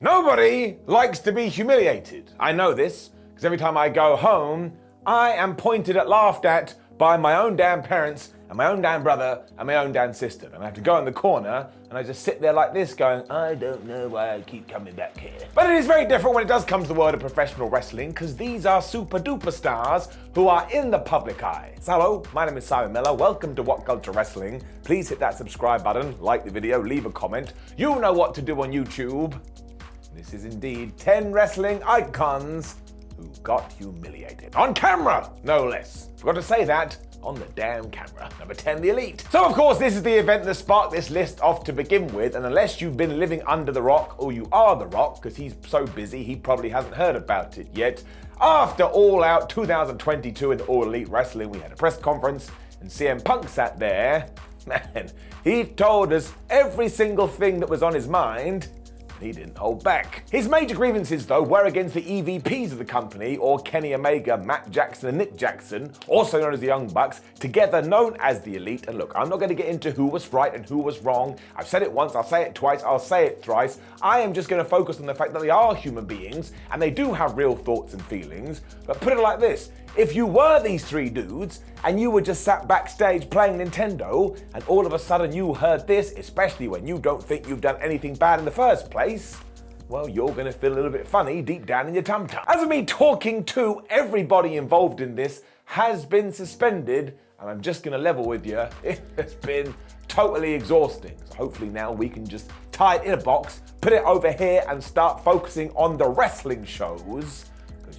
Nobody likes to be humiliated. I know this, because every time I go home, I am pointed at, laughed at by my own damn parents and my own damn brother and my own damn sister. And I have to go in the corner and I just sit there like this going, I don't know why I keep coming back here. But it is very different when it does come to the world of professional wrestling, because these are super duper stars who are in the public eye. So hello, my name is Simon Miller. Welcome to What Culture Wrestling. Please hit that subscribe button, like the video, leave a comment. You know what to do on YouTube. This is indeed 10 wrestling icons who got humiliated. On camera, no less. Forgot to say that. On the damn camera. Number 10, The Elite. So of course this is the event that sparked this list off to begin with, and unless you've been living under the Rock, or you are the Rock, because he's so busy he probably hasn't heard about it yet, after All Out 2022 in All Elite Wrestling, we had a press conference and CM Punk sat there. Man, he told us every single thing that was on his mind. He didn't hold back. His major grievances, though, were against the EVPs of the company, or Kenny Omega, Matt Jackson, and Nick Jackson, also known as the Young Bucks, together known as the Elite. And look, I'm not going to get into who was right and who was wrong. I've said it once, I'll say it twice, I'll say it thrice. I am just going to focus on the fact that they are human beings, and they do have real thoughts and feelings. But put it like this. If you were these three dudes, and you were just sat backstage playing Nintendo, and all of a sudden you heard this, especially when you don't think you've done anything bad in the first place, well, you're gonna feel a little bit funny deep down in your tum-tum. As of me talking to, everybody involved in this has been suspended, and I'm just gonna level with you, it has been totally exhausting. So hopefully now we can just tie it in a box, put it over here, and start focusing on the wrestling shows.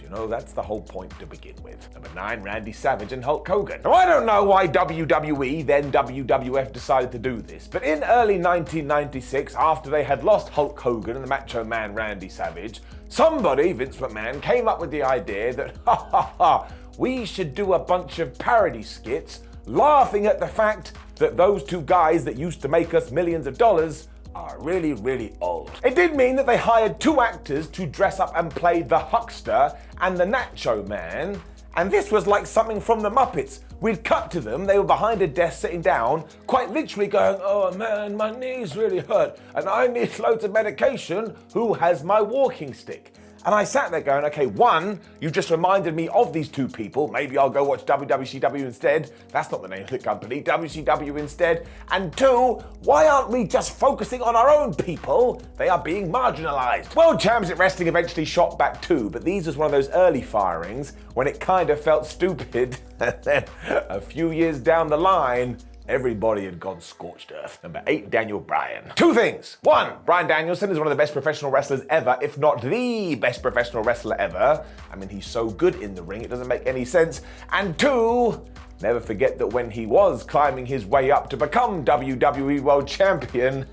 You know, that's the whole point to begin with. Number 9, Randy Savage and Hulk Hogan. Now, I don't know why WWE, then WWF, decided to do this, but in early 1996, after they had lost Hulk Hogan and the Macho Man Randy Savage, somebody, Vince McMahon, came up with the idea that, we should do a bunch of parody skits laughing at the fact that those two guys that used to make us millions of dollars are really, really old. It did mean that they hired two actors to dress up and play the Huckster and the Nacho Man, and this was like something from the Muppets. We'd cut to them, they were behind a desk sitting down, quite literally going, oh man, my knees really hurt, and I need loads of medication, who has my walking stick? And I sat there going, okay, one, you just reminded me of these two people. Maybe I'll go watch WWCW instead. That's not the name of the company, WCW instead. And two, why aren't we just focusing on our own people? They are being marginalized. World Championship Wrestling eventually shot back too, but these was one of those early firings when it kind of felt stupid. And then a few years down the line, everybody had gone scorched earth. Number 8, Daniel Bryan. Two things. One, Bryan Danielson is one of the best professional wrestlers ever, if not the best professional wrestler ever. I mean, he's so good in the ring, it doesn't make any sense. And two, never forget that when he was climbing his way up to become WWE World Champion,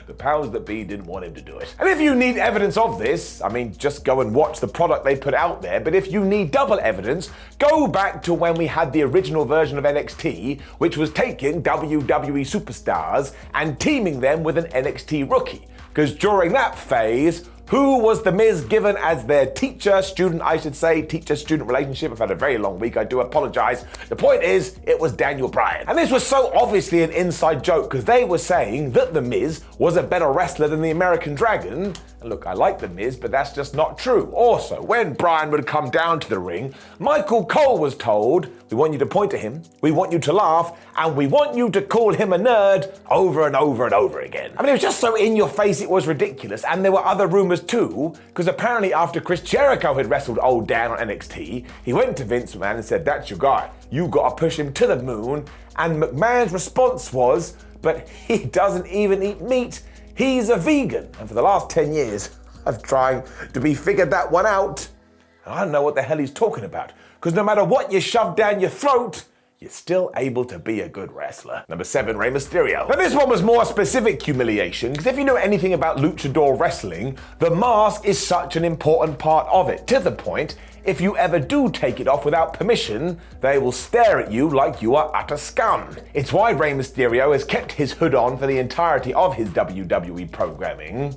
the powers that be didn't want him to do it. And if you need evidence of this, I mean, just go and watch the product they put out there, but if you need double evidence, go back to when we had the original version of NXT, which was taking WWE superstars and teaming them with an NXT rookie. Because during that phase, who was The Miz given as their teacher-student relationship? I've had a very long week, I do apologize. The point is, it was Daniel Bryan. And this was so obviously an inside joke, because they were saying that The Miz was a better wrestler than the American Dragon. And look, I like The Miz, but that's just not true. Also, when Bryan would come down to the ring, Michael Cole was told, we want you to point to him, we want you to laugh, and we want you to call him a nerd over and over and over again. I mean, it was just so in your face, it was ridiculous. And there were other rumors too, because apparently after Chris Jericho had wrestled old Dan on NXT, he went to Vince McMahon and said, that's your guy, you gotta push him to the moon. And McMahon's response was, but he doesn't even eat meat, he's a vegan. And for the last 10 years, I've tried to be figured that one out. And I don't know what the hell he's talking about, because no matter what you shove down your throat, you're still able to be a good wrestler. Number 7, Rey Mysterio. Now this one was more specific humiliation, because if you know anything about luchador wrestling, the mask is such an important part of it, to the point, if you ever do take it off without permission, they will stare at you like you are utter scum. It's why Rey Mysterio has kept his hood on for the entirety of his WWE programming.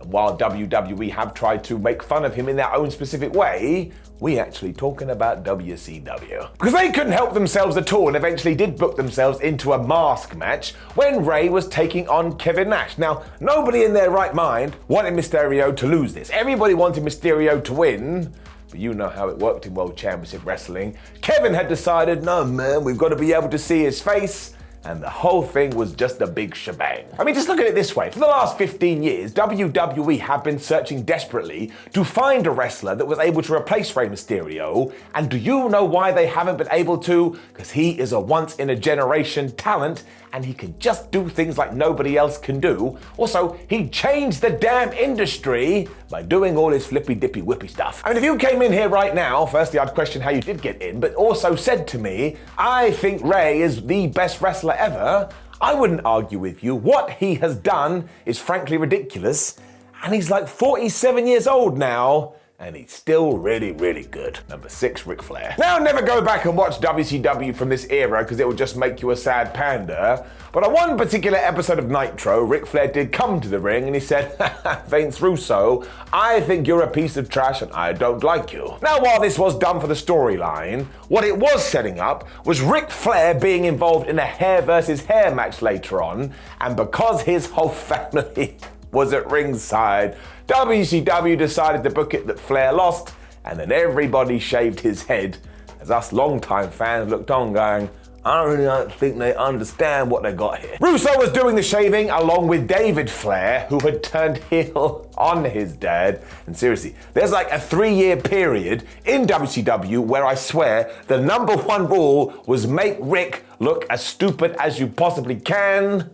And while WWE have tried to make fun of him in their own specific way, we actually talking about WCW. Because they couldn't help themselves at all and eventually did book themselves into a mask match when Rey was taking on Kevin Nash. Now, nobody in their right mind wanted Mysterio to lose this. Everybody wanted Mysterio to win, but you know how it worked in World Championship Wrestling. Kevin had decided, no man, we've got to be able to see his face, and the whole thing was just a big shebang. I mean, just look at it this way. For the last 15 years, WWE have been searching desperately to find a wrestler that was able to replace Rey Mysterio. And do you know why they haven't been able to? Because he is a once-in-a-generation talent, and he can just do things like nobody else can do. Also, he changed the damn industry by doing all his flippy-dippy-whippy stuff. I mean, if you came in here right now, firstly, I'd question how you did get in, but also said to me, I think Rey is the best wrestler ever, I wouldn't argue with you. What he has done is frankly ridiculous, and he's like 47 years old now, and he's still really, really good. Number 6, Ric Flair. Now, never go back and watch WCW from this era because it will just make you a sad panda. But on one particular episode of Nitro, Ric Flair did come to the ring and he said, Vince Russo, I think you're a piece of trash and I don't like you. Now, while this was done for the storyline, what it was setting up was Ric Flair being involved in a hair versus hair match later on, and because his whole family was at ringside, WCW decided to book it that Flair lost, and then everybody shaved his head, as us longtime fans looked on going, I really don't think they understand what they got here. Russo was doing the shaving along with David Flair, who had turned heel on his dad. And seriously, there's like a 3-year period in WCW where I swear the number one rule was make Rick look as stupid as you possibly can.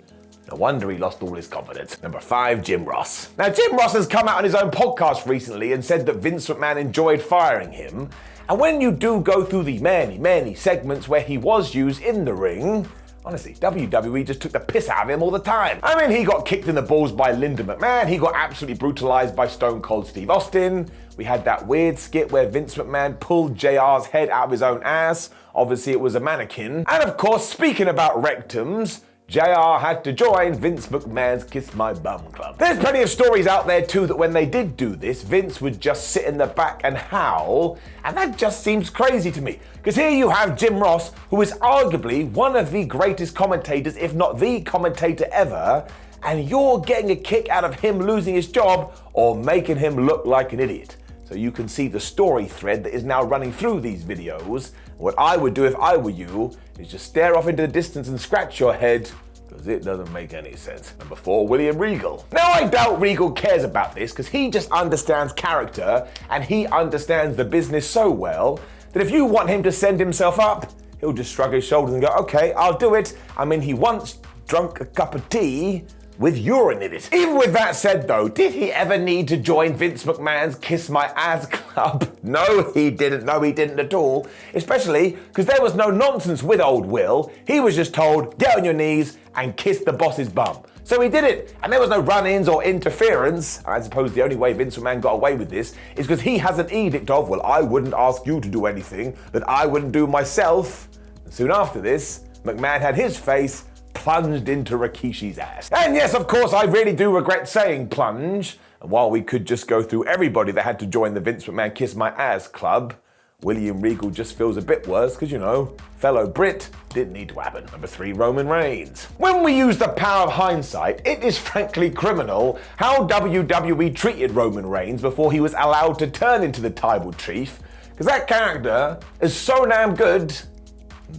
No wonder he lost all his confidence. Number 5, Jim Ross. Now, Jim Ross has come out on his own podcast recently and said that Vince McMahon enjoyed firing him. And when you do go through the many segments where he was used in the ring, honestly, WWE just took the piss out of him all the time. I mean, he got kicked in the balls by Linda McMahon. He got absolutely brutalized by Stone Cold Steve Austin. We had that weird skit where Vince McMahon pulled JR's head out of his own ass. Obviously, it was a mannequin. And of course, speaking about rectums, JR had to join Vince McMahon's Kiss My Bum Club. There's plenty of stories out there too that when they did do this, Vince would just sit in the back and howl, and that just seems crazy to me. Because here you have Jim Ross, who is arguably one of the greatest commentators, if not the commentator ever, and you're getting a kick out of him losing his job or making him look like an idiot. So you can see the story thread that is now running through these videos. What I would do if I were you is just stare off into the distance and scratch your head, because it doesn't make any sense. Number 4, William Regal. Now, I doubt Regal cares about this because he just understands character and he understands the business so well that if you want him to send himself up, he'll just shrug his shoulders and go, okay, I'll do it. I mean, he once drunk a cup of tea with urine in it. Even with that said though, did he ever need to join Vince McMahon's Kiss My Ass Club? No, he didn't. No, he didn't at all. Especially because there was no nonsense with old Will. He was just told, get on your knees and kiss the boss's bum. So he did it, and there was no run-ins or interference. I suppose the only way Vince McMahon got away with this is because he has an edict of, well, I wouldn't ask you to do anything that I wouldn't do myself. And soon after this, McMahon had his face plunged into Rikishi's ass. And yes, of course, I really do regret saying plunge. And while we could just go through everybody that had to join the Vince McMahon Kiss My Ass Club, William Regal just feels a bit worse because, you know, fellow Brit didn't need to happen. Number 3, Roman Reigns. When we use the power of hindsight, it is frankly criminal how WWE treated Roman Reigns before he was allowed to turn into the tribal chief, because that character is so damn good.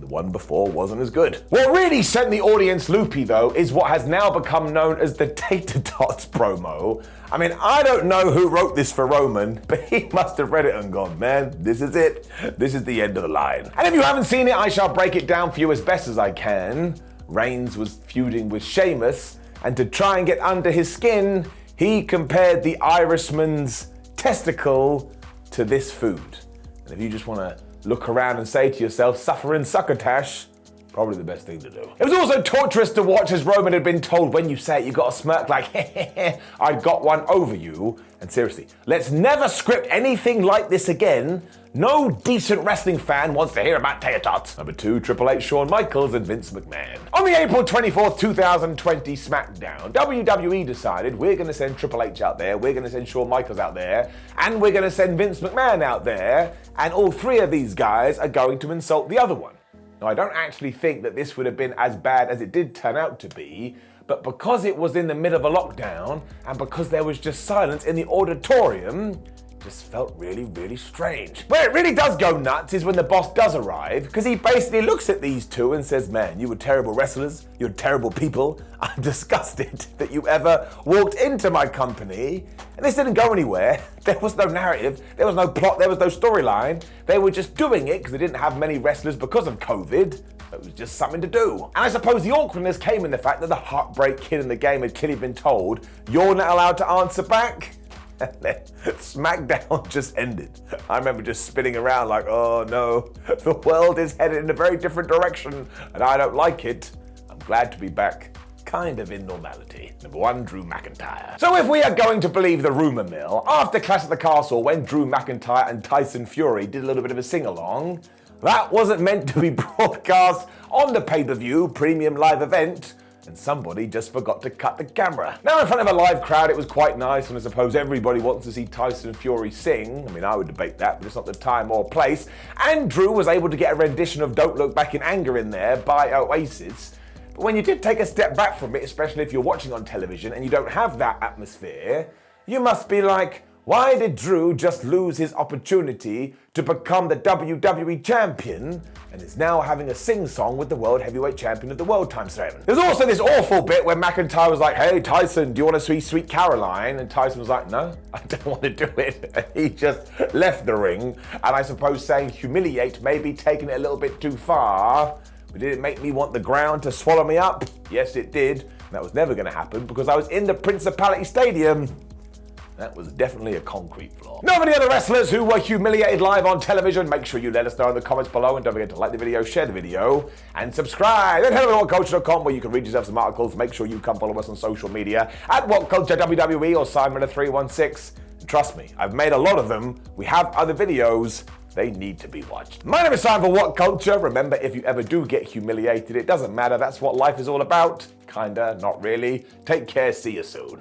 The one before wasn't as good. What really sent the audience loopy though is what has now become known as the Tater Tots promo. I mean, I don't know who wrote this for Roman, but he must have read it and gone, man, this is it. This is the end of the line. And if you haven't seen it, I shall break it down for you as best as I can. Reigns was feuding with Sheamus, and to try and get under his skin, he compared the Irishman's testicle to this food. And if you just want to look around and say to yourself, suffering succotash, probably the best thing to do. It was also torturous to watch as Roman had been told when you say it, you got to smirk like, I got one over you. And seriously, let's never script anything like this again. No decent wrestling fan wants to hear about tater tots. Number 2, Triple H, Shawn Michaels, and Vince McMahon. On the April 24th, 2020 SmackDown, WWE decided we're going to send Triple H out there, we're going to send Shawn Michaels out there, and we're going to send Vince McMahon out there, and all 3 of these guys are going to insult the other one. Now, I don't actually think that this would have been as bad as it did turn out to be, but because it was in the middle of a lockdown, and because there was just silence in the auditorium, just felt really, really strange. Where it really does go nuts is when the boss does arrive, because he basically looks at these 2 and says, man, you were terrible wrestlers, you're terrible people, I'm disgusted that you ever walked into my company. And this didn't go anywhere. There was no narrative, there was no plot, there was no storyline. They were just doing it because they didn't have many wrestlers because of COVID. It was just something to do. And I suppose the awkwardness came in the fact that the Heartbreak Kid in the game had clearly been told, you're not allowed to answer back. And then SmackDown just ended. I remember just spinning around like, oh no, the world is headed in a very different direction and I don't like it. I'm glad to be back, kind of in normality. Number 1, Drew McIntyre. So if we are going to believe the rumor mill, after Clash at the Castle, when Drew McIntyre and Tyson Fury did a little bit of a sing-along, that wasn't meant to be broadcast on the pay-per-view premium live event, and somebody just forgot to cut the camera. Now in front of a live crowd it was quite nice, and I suppose everybody wants to see Tyson Fury sing. I mean, I would debate that, but it's not the time or place. And Drew was able to get a rendition of Don't Look Back in Anger in there by Oasis. But when you did take a step back from it, especially if you're watching on television and you don't have that atmosphere, you must be like, why did Drew just lose his opportunity to become the WWE champion and is now having a sing-song with the World Heavyweight Champion of the World ×7? There's also this awful bit where McIntyre was like, hey Tyson, do you want to see Sweet Caroline? And Tyson was like, no, I don't want to do it. And he just left the ring. And I suppose saying humiliate may be taking it a little bit too far. But did it make me want the ground to swallow me up? Yes, it did. And that was never going to happen because I was in the Principality Stadium. That was definitely a concrete floor. Know of any other wrestlers who were humiliated live on television? Make sure you let us know in the comments below, and don't forget to like the video, share the video, and subscribe. Then head over to whatculture.com where you can read yourself some articles. Make sure you come follow us on social media at WhatCultureWWE or Simon316. Trust me, I've made a lot of them. We have other videos. They need to be watched. My name is Simon for What Culture. Remember, if you ever do get humiliated, it doesn't matter. That's what life is all about. Kinda, not really. Take care. See you soon.